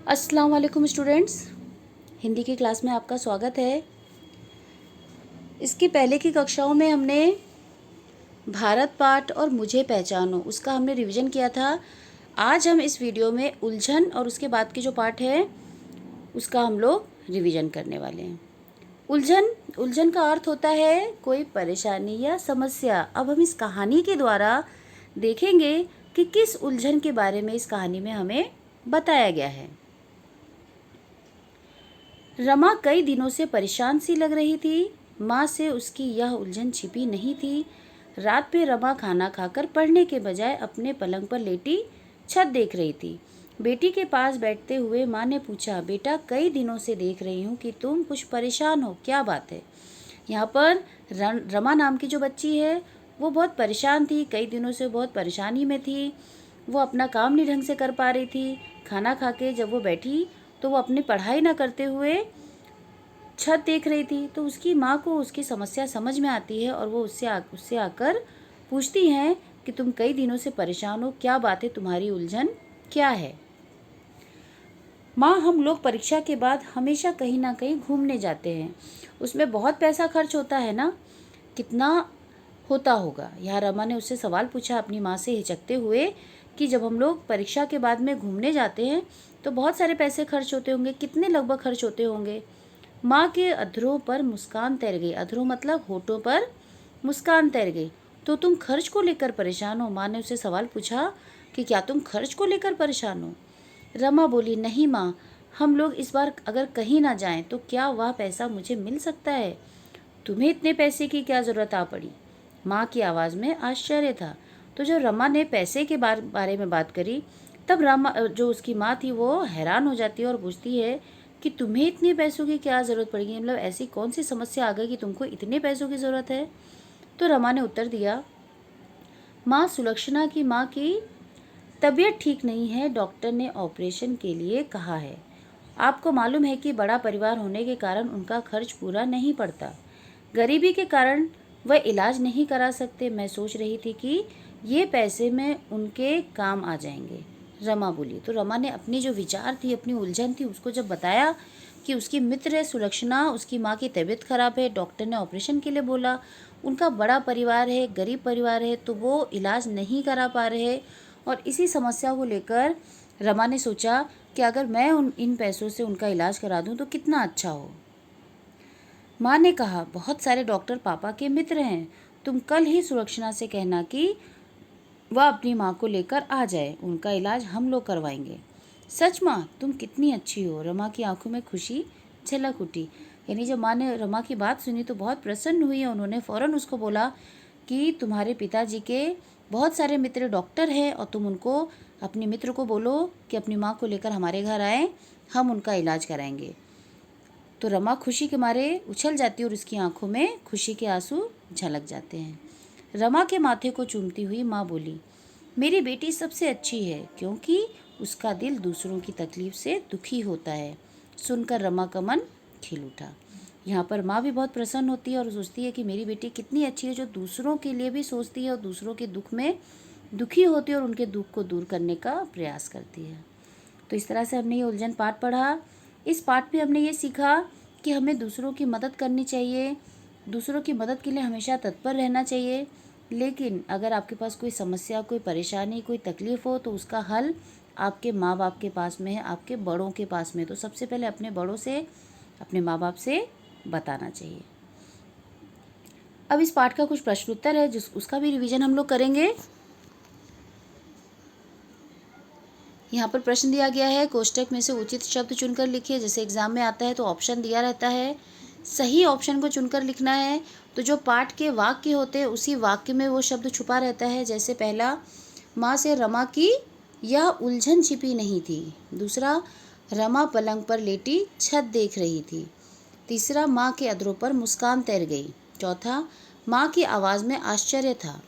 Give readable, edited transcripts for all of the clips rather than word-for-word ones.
अस्सलाम वालेकुम स्टूडेंट्स, हिंदी की क्लास में आपका स्वागत है। इसकी पहले की कक्षाओं में हमने भारत पाठ और मुझे पहचानो उसका हमने रिवीजन किया था। आज हम इस वीडियो में उलझन और उसके बाद की जो पाठ है उसका हम लोग रिवीजन करने वाले हैं। उलझन उलझन का अर्थ होता है कोई परेशानी या समस्या। अब हम इस कहानी के द्वारा देखेंगे कि किस उलझन के बारे में इस कहानी में हमें बताया गया है। रमा कई दिनों से परेशान सी लग रही थी। माँ से उसकी यह उलझन छिपी नहीं थी। रात में रमा खाना खाकर पढ़ने के बजाय अपने पलंग पर लेटी छत देख रही थी। बेटी के पास बैठते हुए माँ ने पूछा, बेटा कई दिनों से देख रही हूँ कि तुम कुछ परेशान हो, क्या बात है? यहाँ पर रमा नाम की जो बच्ची है वो बहुत परेशान थी, कई दिनों से बहुत परेशानी में थी। वो अपना काम नहीं ढंग से कर पा रही थी। खाना खा के जब वो बैठी तो वो अपनी पढ़ाई ना करते हुए छत देख रही थी। तो उसकी माँ को उसकी समस्या समझ में आती है और वो उससे आकर पूछती हैं कि तुम कई दिनों से परेशान हो, क्या बात है, तुम्हारी उलझन क्या है? माँ, हम लोग परीक्षा के बाद हमेशा कहीं ना कहीं घूमने जाते हैं, उसमें बहुत पैसा खर्च होता है ना, कितना होता होगा? यहाँ रमा ने उससे सवाल पूछा अपनी माँ से हिचकते हुए कि जब हम लोग परीक्षा के बाद में घूमने जाते हैं तो बहुत सारे पैसे खर्च होते होंगे, कितने लगभग खर्च होते होंगे? माँ के अधरों पर मुस्कान तैर गई। अधरों मतलब होठों पर मुस्कान तैर गई। तो तुम खर्च को लेकर परेशान हो? माँ ने उससे सवाल पूछा कि क्या तुम खर्च को लेकर परेशान हो? रमा बोली, नहीं माँ, हम लोग इस बार अगर कहीं ना जाएं तो क्या वह पैसा मुझे मिल सकता है? तुम्हें इतने पैसे की क्या ज़रूरत आ पड़ी? माँ की आवाज़ में आश्चर्य था। तो जब रमा ने पैसे के बारे में बात करी तब रमा जो उसकी माँ थी वो हैरान हो जाती है और पूछती है कि तुम्हें इतने पैसों की क्या ज़रूरत पड़ेगी, मतलब ऐसी कौन सी समस्या आ गई कि तुमको इतने पैसों की ज़रूरत है? तो रमा ने उत्तर दिया, माँ, सुलक्षणा की माँ की तबीयत ठीक नहीं है, डॉक्टर ने ऑपरेशन के लिए कहा है। आपको मालूम है कि बड़ा परिवार होने के कारण उनका खर्च पूरा नहीं पड़ता। गरीबी के कारण वह इलाज नहीं करा सकते। मैं सोच रही थी कि ये पैसे में उनके काम आ जाएंगे, रमा बोली। तो रमा ने अपनी जो विचार थी, अपनी उलझन थी, उसको जब बताया कि उसकी मित्र सुलक्षणा, उसकी माँ की तबीयत खराब है, डॉक्टर ने ऑपरेशन के लिए बोला, उनका बड़ा परिवार है, गरीब परिवार है, तो वो इलाज नहीं करा पा रहे, और इसी समस्या को लेकर रमा ने सोचा कि अगर मैं इन पैसों से उनका इलाज करा दूं तो कितना अच्छा हो। माँ ने कहा, बहुत सारे डॉक्टर पापा के मित्र हैं, तुम कल ही सुलक्षणा से कहना कि वह अपनी माँ को लेकर आ जाए, उनका इलाज हम लोग करवाएंगे। सच माँ, तुम कितनी अच्छी हो। रमा की आंखों में खुशी झलक उठी। यानी जब माँ ने रमा की बात सुनी तो बहुत प्रसन्न हुई है। उन्होंने फ़ौरन उसको बोला कि तुम्हारे पिताजी के बहुत सारे मित्र डॉक्टर हैं और तुम उनको, अपने मित्र को बोलो कि अपनी माँ को लेकर हमारे घर आए, हम उनका इलाज कराएंगे। तो रमा खुशी के मारे उछल जाती है और उसकी आंखों में खुशी के आंसू झलक जाते हैं। रमा के माथे को चूमती हुई माँ बोली, मेरी बेटी सबसे अच्छी है क्योंकि उसका दिल दूसरों की तकलीफ से दुखी होता है। सुनकर रमा का मन खिल उठा। यहाँ पर माँ भी बहुत प्रसन्न होती है और सोचती है कि मेरी बेटी कितनी अच्छी है, जो दूसरों के लिए भी सोचती है और दूसरों के दुख में दुखी होती है और उनके दुख को दूर करने का प्रयास करती है। तो इस तरह से हमने ये उलझन पाठ पढ़ा। इस पाठ में हमने ये सीखा कि हमें दूसरों की मदद करनी चाहिए, दूसरों की मदद के लिए हमेशा तत्पर रहना चाहिए। लेकिन अगर आपके पास कोई समस्या, कोई परेशानी, कोई तकलीफ़ हो तो उसका हल आपके माँ बाप के पास में है, आपके बड़ों के पास में। तो सबसे पहले अपने बड़ों से, अपने माँ बाप से बताना चाहिए। अब इस पाठ का कुछ प्रश्न उत्तर है, उसका भी रिवीजन हम लोग करेंगे। यहाँ पर प्रश्न दिया गया है, कोष्टक में से उचित शब्द चुनकर लिखिए। जैसे एग्जाम में आता है तो ऑप्शन दिया रहता है, सही ऑप्शन को चुनकर लिखना है। तो जो पाठ के वाक्य होते हैं उसी वाक्य में वो शब्द छुपा रहता है। जैसे पहला, माँ से रमा की यह उलझन छिपी नहीं थी। दूसरा, रमा पलंग पर लेटी छत देख रही थी। तीसरा, माँ के अधरों पर मुस्कान तैर गई। चौथा, माँ की आवाज़ में आश्चर्य था।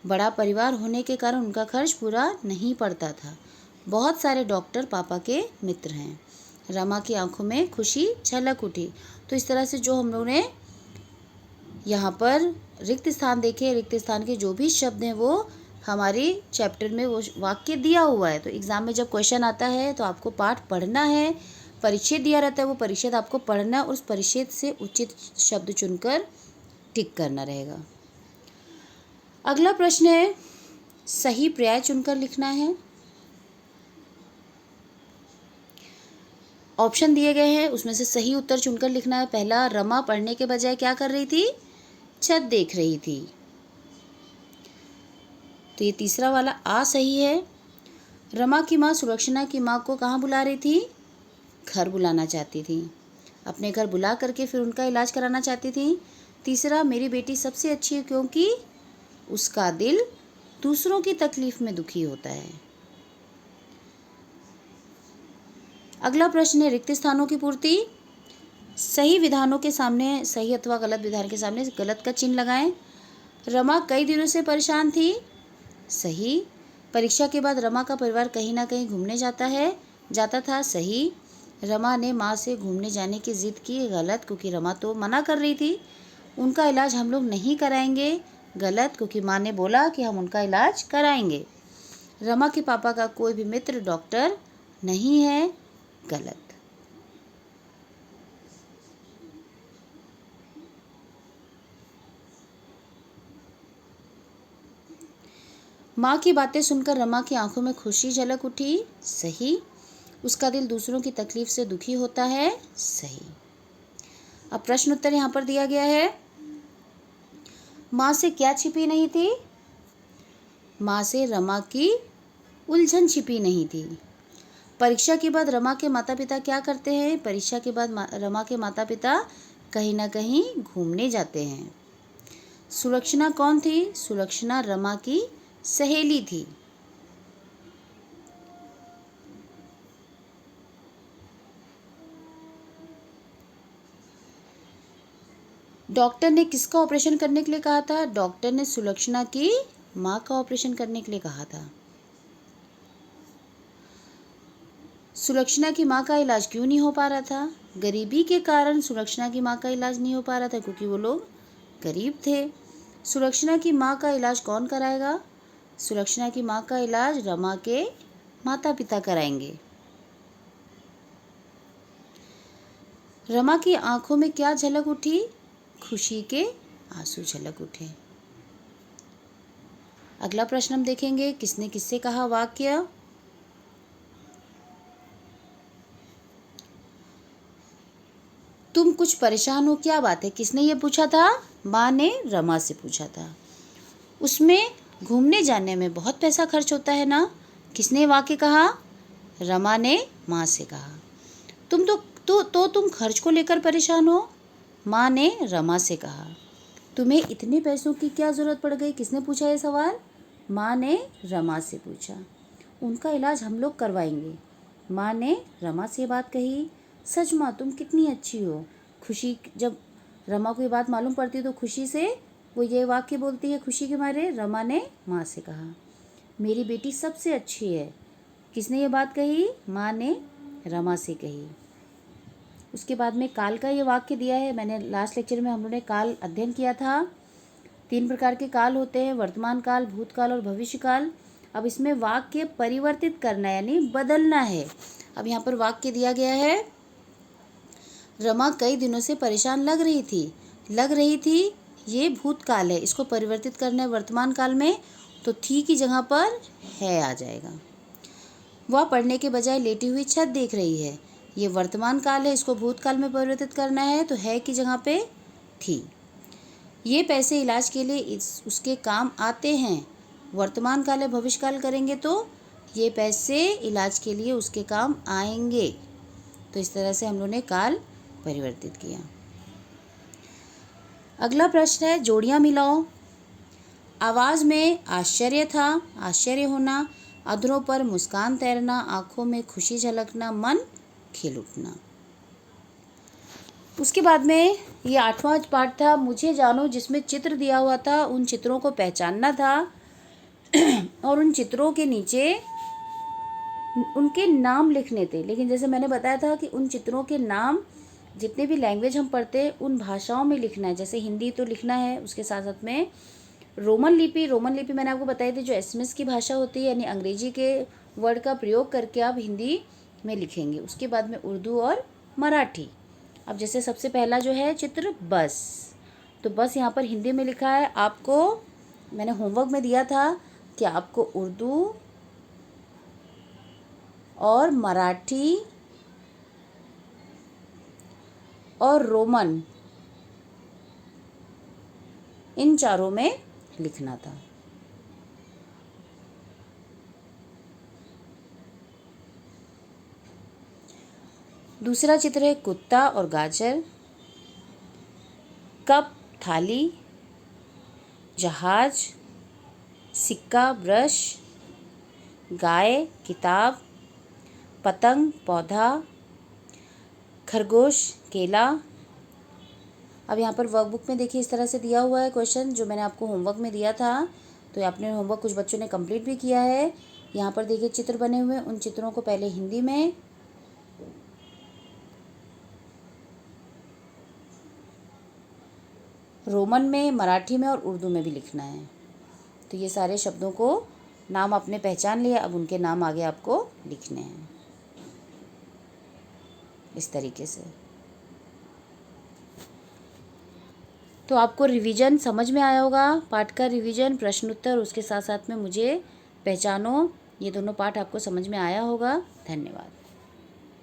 बड़ा परिवार होने के कारण उनका खर्च पूरा नहीं पड़ता था। बहुत सारे डॉक्टर पापा के मित्र हैं। रमा की आंखों में खुशी झलक उठी। तो इस तरह से जो हम लोगों ने यहाँ पर रिक्त स्थान देखे, रिक्त स्थान के जो भी शब्द हैं वो हमारे चैप्टर में वो वाक्य दिया हुआ है। तो एग्ज़ाम में जब क्वेश्चन आता है तो आपको पाठ पढ़ना है, परिच्छेद दिया रहता है, वो परिच्छेद आपको पढ़ना है और उस परिच्छेद से उचित शब्द चुनकर टिक करना रहेगा। अगला प्रश्न है, सही पर्याय चुनकर लिखना है। ऑप्शन दिए गए हैं, उसमें से सही उत्तर चुनकर लिखना है। पहला, रमा पढ़ने के बजाय क्या कर रही थी? छत देख रही थी। तो ये तीसरा वाला आ सही है। रमा की माँ सुलक्षणा की माँ को कहाँ बुला रही थी? घर बुलाना चाहती थी, अपने घर बुला करके फिर उनका इलाज कराना चाहती थी। तीसरा, मेरी बेटी सबसे अच्छी है क्योंकि उसका दिल दूसरों की तकलीफ में दुखी होता है। अगला प्रश्न है, रिक्त स्थानों की पूर्ति। सही विधानों के सामने, सही अथवा गलत विधान के सामने गलत का चिन्ह लगाएं। रमा कई दिनों से परेशान थी। सही। परीक्षा के बाद रमा का परिवार कहीं ना कहीं घूमने जाता था। सही। रमा ने माँ से घूमने जाने की जिद की। गलत, क्योंकि रमा तो मना कर रही थी। उनका इलाज हम लोग नहीं कराएंगे। गलत, क्योंकि माँ ने बोला कि हम उनका इलाज कराएंगे। रमा के पापा का कोई भी मित्र डॉक्टर नहीं है। गलत। माँ की बातें सुनकर रमा की आंखों में खुशी झलक उठी। सही। उसका दिल दूसरों की तकलीफ से दुखी होता है। सही। अब प्रश्न उत्तर यहाँ पर दिया गया है। माँ से क्या छिपी नहीं थी? माँ से रमा की उलझन छिपी नहीं थी। परीक्षा के बाद रमा के माता पिता क्या करते हैं? परीक्षा के बाद रमा के माता पिता कहीं ना कहीं घूमने जाते हैं। सुलक्षणा कौन थी? सुलक्षणा रमा की सहेली थी। डॉक्टर ने किसका ऑपरेशन करने के लिए कहा था? डॉक्टर ने सुलक्षणा की माँ का ऑपरेशन करने के लिए कहा था। सुलक्षणा की माँ का इलाज क्यों नहीं हो पा रहा था? गरीबी के कारण सुलक्षणा की माँ का इलाज नहीं हो पा रहा था, क्योंकि वो लोग गरीब थे। सुलक्षणा की माँ का इलाज कौन कराएगा? सुलक्षणा की माँ का इलाज रमा के माता पिता कराएंगे। रमा की आंखों में क्या झलक उठी? खुशी के आंसू झलक उठे। अगला प्रश्न हम देखेंगे, किसने किससे कहा वाक्य। तुम कुछ परेशान हो, क्या बात है? किसने ये पूछा था? माँ ने रमा से पूछा था। उसमें घूमने जाने में बहुत पैसा खर्च होता है ना। किसने वाक्य कहा? रमा ने माँ से कहा। तुम खर्च को लेकर परेशान हो। माँ ने रमा से कहा। तुम्हें इतने पैसों की क्या ज़रूरत पड़ गई? किसने पूछा ये सवाल? माँ ने रमा से पूछा। उनका इलाज हम लोग करवाएंगे। माँ ने रमा से बात कही। सच माँ, तुम कितनी अच्छी हो। खुशी, जब रमा को ये बात मालूम पड़ती है तो खुशी से वो ये वाक्य बोलती है, खुशी के मारे। रमा ने माँ से कहा, मेरी बेटी सबसे अच्छी है। किसने ये बात कही? माँ ने रमा से कही। उसके बाद में काल का ये वाक्य दिया है। मैंने लास्ट लेक्चर में हम लोगों ने काल अध्ययन किया था। 3 प्रकार के काल होते हैं, वर्तमान काल, भूतकाल और भविष्य काल। अब इसमें वाक्य परिवर्तित करना है, यानी बदलना है। अब यहाँ पर वाक्य दिया गया है, रमा कई दिनों से परेशान लग रही थी। ये भूतकाल है, इसको परिवर्तित करना है वर्तमान काल में, तो थी की जगह पर है आ जाएगा। वह पढ़ने के बजाय लेटी हुई छत देख रही है, ये वर्तमान काल है, इसको भूतकाल में परिवर्तित करना है, तो है की जगह पे थी। ये पैसे इलाज के लिए उसके काम आते हैं, वर्तमान काल है, भविष्य काल करेंगे तो ये पैसे इलाज के लिए उसके काम आएंगे। तो इस तरह से हम लोगों ने काल परिवर्तित किया। अगला प्रश्न है, जोड़ियां मिलाओ। आवाज़ में आश्चर्य था, आश्चर्य होना, अधरों पर मुस्कान तैरना, आंखों में खुशी झलकना, मन खिल उठना। उसके बाद में ये 8वां पार्ट था, मुझे जानो, जिसमें चित्र दिया हुआ था, उन चित्रों को पहचानना था और उन चित्रों के नीचे उनके नाम लिखने थे। लेकिन जैसे मैंने बताया था कि उन चित्रों के नाम जितने भी लैंग्वेज हम पढ़ते हैं उन भाषाओं में लिखना है। जैसे हिंदी तो लिखना है, उसके साथ साथ में रोमन लिपि मैंने आपको बताई थी जो एसएमएस की भाषा होती है, यानी अंग्रेजी के वर्ड का प्रयोग करके आप हिंदी में लिखेंगे। उसके बाद में उर्दू और मराठी। अब जैसे सबसे पहला जो है चित्र बस, तो बस यहाँ पर हिंदी में लिखा है। आपको मैंने होमवर्क में दिया था कि आपको उर्दू और मराठी और रोमन इन चारों में लिखना था। दूसरा चित्र है कुत्ता और गाजर, कप थाली, जहाज, सिक्का ब्रश, गाय किताब, पतंग पौधा, खरगोश केला। अब यहाँ पर वर्कबुक में देखिए इस तरह से दिया हुआ है क्वेश्चन जो मैंने आपको होमवर्क में दिया था। तो आपने होमवर्क कुछ बच्चों ने कंप्लीट भी किया है। यहाँ पर देखिए चित्र बने हुए हैं, उन चित्रों को पहले हिंदी में, रोमन में, मराठी में और उर्दू में भी लिखना है। तो ये सारे शब्दों को नाम आपने पहचान लिया, अब उनके नाम आगे आपको लिखने हैं इस तरीके से। तो आपको रिवीजन समझ में आया होगा, पाठ का रिवीजन, प्रश्न उत्तर, उसके साथ साथ में मुझे पहचानो, ये दोनों पाठ आपको समझ में आया होगा। धन्यवाद।